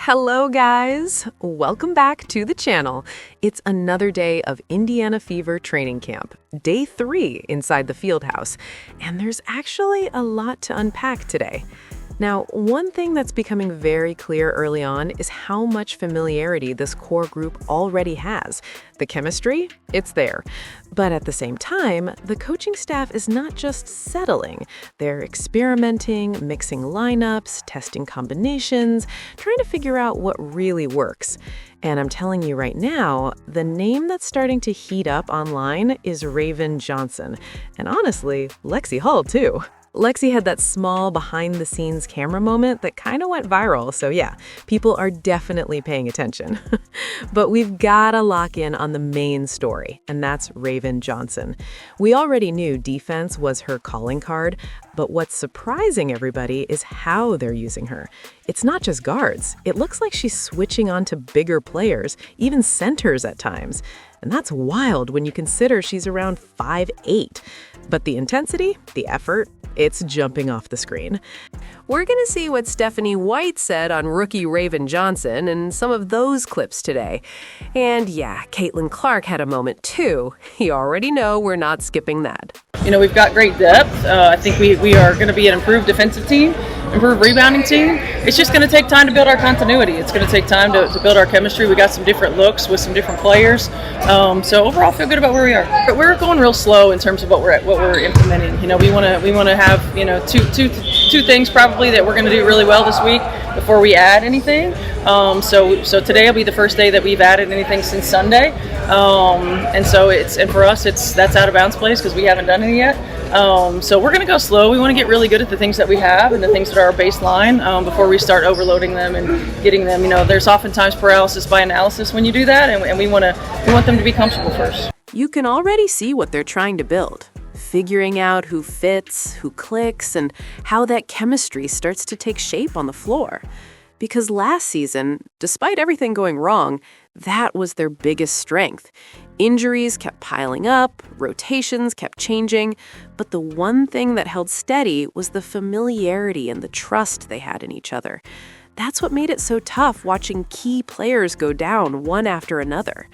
Hello, guys. Welcome back to the channel. It's another day of Indiana Fever training camp, day 3 inside the field house, and there's actually a lot to unpack today. Now, one thing that's becoming very clear early on is how much familiarity this core group already has. The chemistry, it's there. But at the same time, the coaching staff is not just settling. They're experimenting, mixing lineups, testing combinations, trying to figure out what really works. And I'm telling you right now, the name that's starting to heat up online is Raven Johnson. And honestly, Lexi Hall, too. Lexi had that small behind-the-scenes camera moment that kind of went viral, so yeah, people are definitely paying attention. But we've gotta lock in on the main story, and that's Raven Johnson. We already knew defense was her calling card, but what's surprising everybody is how they're using her. It's not just guards. It looks like she's switching on to bigger players, even centers at times. And that's wild when you consider she's around 5'8". But the intensity, the effort, it's jumping off the screen. We're going to see what Stephanie White said on rookie Raven Johnson and some of those clips today. And yeah, Caitlin Clark had a moment too. You already know we're not skipping that. You know, we've got great depth. I think we are going to be an improved defensive team, improved rebounding team. It's just going to take time to build our continuity. It's going to take time to build our chemistry. We got some different looks with some different players. So overall, I feel good about where we are. But we're going real slow in terms of what we're implementing. You know, we want to have two things probably that we're going to do really well this week before we add anything. So today will be the first day that we've added anything since Sunday. And for us that's out of bounds place because we haven't done any yet. So we're going to go slow. We want to get really good at the things that we have and the things that are our baseline before we start overloading them and getting them. You know, there's oftentimes paralysis by analysis when you do that, and we want them to be comfortable first. You can already see what they're trying to build. Figuring out who fits, who clicks, and how that chemistry starts to take shape on the floor. Because last season, despite everything going wrong, that was their biggest strength. Injuries kept piling up, rotations kept changing, but the one thing that held steady was the familiarity and the trust they had in each other. That's what made it so tough watching key players go down one after another.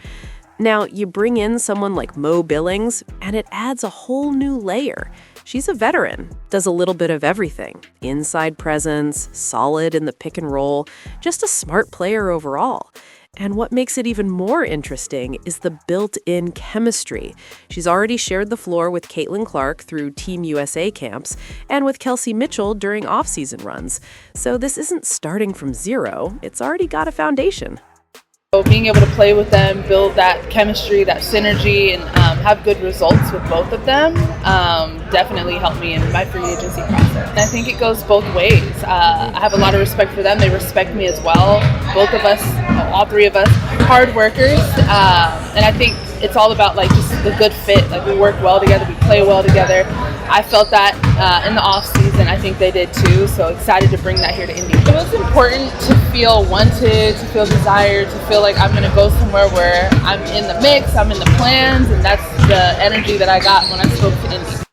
Now, you bring in someone like Mo Billings, and it adds a whole new layer. She's a veteran, does a little bit of everything. Inside presence, solid in the pick and roll, just a smart player overall. And what makes it even more interesting is the built-in chemistry. She's already shared the floor with Caitlin Clark through Team USA camps and with Kelsey Mitchell during off-season runs. So this isn't starting from zero, it's already got a foundation. So being able to play with them, build that chemistry, that synergy, and have good results with both of them definitely helped me in my free agency process. And I think it goes both ways. I have a lot of respect for them. They respect me as well. Both of us, all three of us, hard workers. And I think it's all about like just the good fit. Like we work well together, we play well together. I felt that in the off season. I think they did too. So excited to bring that here to Indy. It was important to feel wanted, to feel desired, to feel like I'm going to go somewhere where I'm in the mix, I'm in the plans, and that's the energy that I got when I spoke to Indy.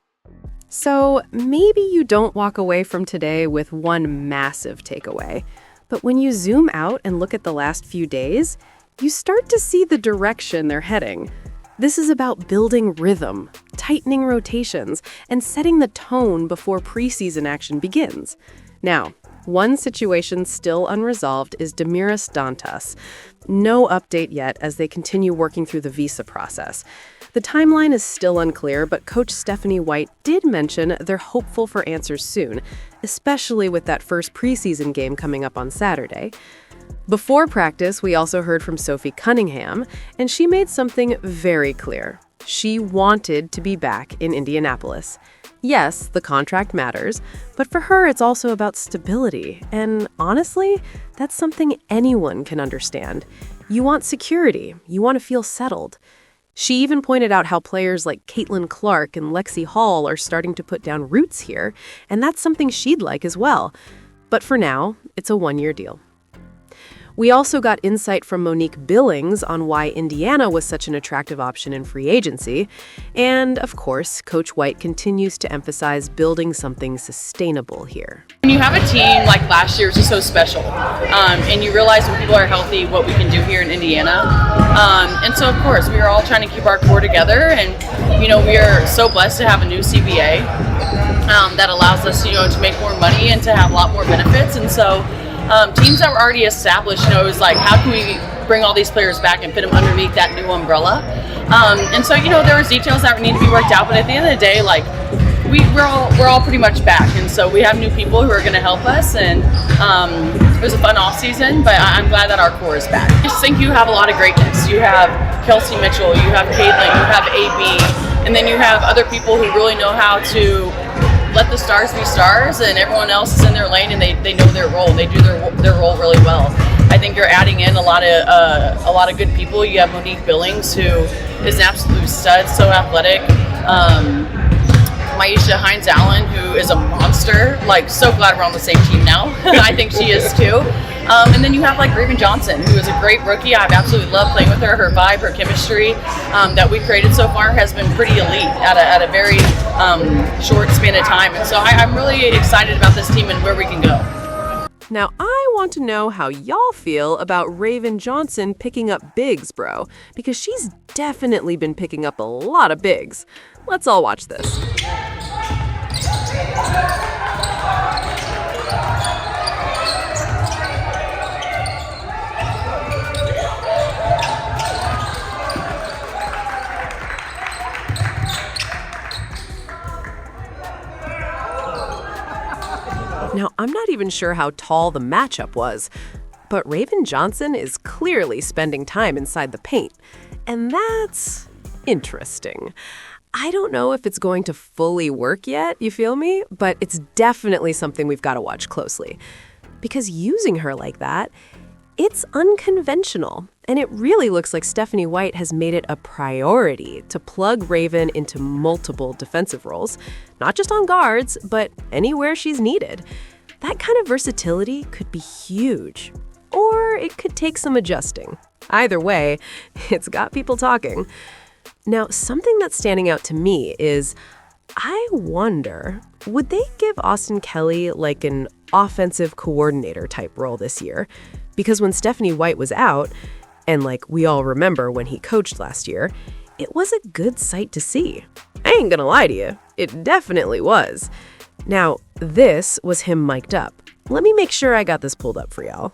So maybe you don't walk away from today with one massive takeaway, but when you zoom out and look at the last few days, you start to see the direction they're heading. This is about building rhythm, tightening rotations, and setting the tone before preseason action begins. Now, one situation still unresolved is Demiris Dantas. No update yet as they continue working through the visa process. The timeline is still unclear, but Coach Stephanie White did mention they're hopeful for answers soon, especially with that first preseason game coming up on Saturday. Before practice, we also heard from Sophie Cunningham, and she made something very clear. She wanted to be back in Indianapolis. Yes, the contract matters, but for her, it's also about stability. And honestly, that's something anyone can understand. You want security. You want to feel settled. She even pointed out how players like Caitlin Clark and Lexi Hall are starting to put down roots here, and that's something she'd like as well. But for now, it's a one-year deal. We also got insight from Monique Billings on why Indiana was such an attractive option in free agency. And, of course, Coach White continues to emphasize building something sustainable here. When you have a team like last year, it's just so special. And you realize when people are healthy what we can do here in Indiana. And so, of course, we are all trying to keep our core together. And, we are so blessed to have a new CBA that allows us, to make more money and to have a lot more benefits. And so teams that were already established, it was like, how can we bring all these players back and fit them underneath that new umbrella? And so, there was details that need to be worked out. But at the end of the day, like, we're all pretty much back, and so we have new people who are going to help us, and it was a fun off season, but I'm glad that our core is back. I just think you have a lot of greatness. You have Kelsey Mitchell, you have Caitlin, you have AB, and then you have other people who really know how to let the stars be stars, and everyone else is in their lane, and they know their role, and they do their role really well. I think you're adding in a lot of good people. You have Monique Billings, who is an absolute stud, so athletic. Maisha Hines-Allen, who is a monster. Like, so glad we're on the same team now. I think she is too. And then you have like Raven Johnson, who is a great rookie. I've absolutely loved playing with her. Her vibe, her chemistry that we created so far has been pretty elite at a very short span of time. And so I'm really excited about this team and where we can go. Now, I want to know how y'all feel about Raven Johnson picking up bigs, bro, because she's definitely been picking up a lot of bigs. Let's all watch this. Now, I'm not even sure how tall the matchup was, but Raven Johnson is clearly spending time inside the paint, and that's interesting. I don't know if it's going to fully work yet, you feel me? But it's definitely something we've got to watch closely. Because using her like that, it's unconventional. And it really looks like Stephanie White has made it a priority to plug Raven into multiple defensive roles, not just on guards, but anywhere she's needed. That kind of versatility could be huge, or it could take some adjusting. Either way, it's got people talking. Now, something that's standing out to me is, I wonder, would they give Austin Kelly like an offensive coordinator type role this year? Because when Stephanie White was out, and like we all remember when he coached last year, it was a good sight to see. I ain't gonna lie to you, it definitely was. Now, this was him mic'd up. Let me make sure I got this pulled up for y'all.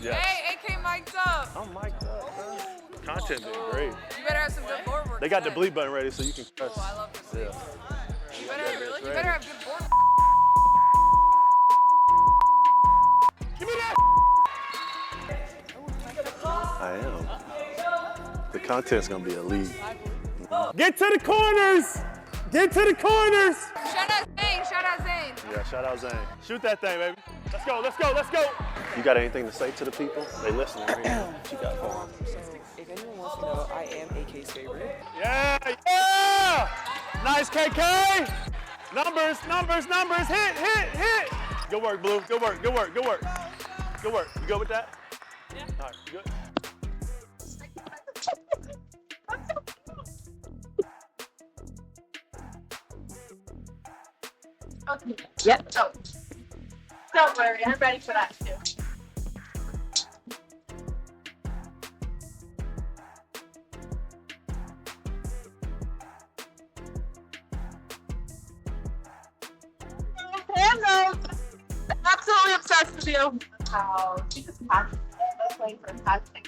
Yes. Hey, AK mic'd up. I'm mic'd up, bro. Content been great. You better have some good board work. They got the bleep button ready so you can press. Oh, I love this. Yeah. You better have good board work. Give me that. I am. The content's gonna be elite. Get to the corners! Get to the corners! Shout out Zane, shout out Zane. Yeah, shout out Zane. Shoot that thing, baby. Let's go, let's go, let's go! You got anything to say to the people? They listening. What you got for them? If anyone wants to know, I am AK's favorite. Yeah, yeah! Nice, KK! Numbers, numbers, numbers, hit! Good work, Blue, good work, good work, good work. Good work. You good with that? Yeah. All right, you good? Okay. Yep. Oh. Don't worry, I'm ready for that too. Hello. Absolutely obsessed with you. Wow. She just passed. That's playing for fantastic.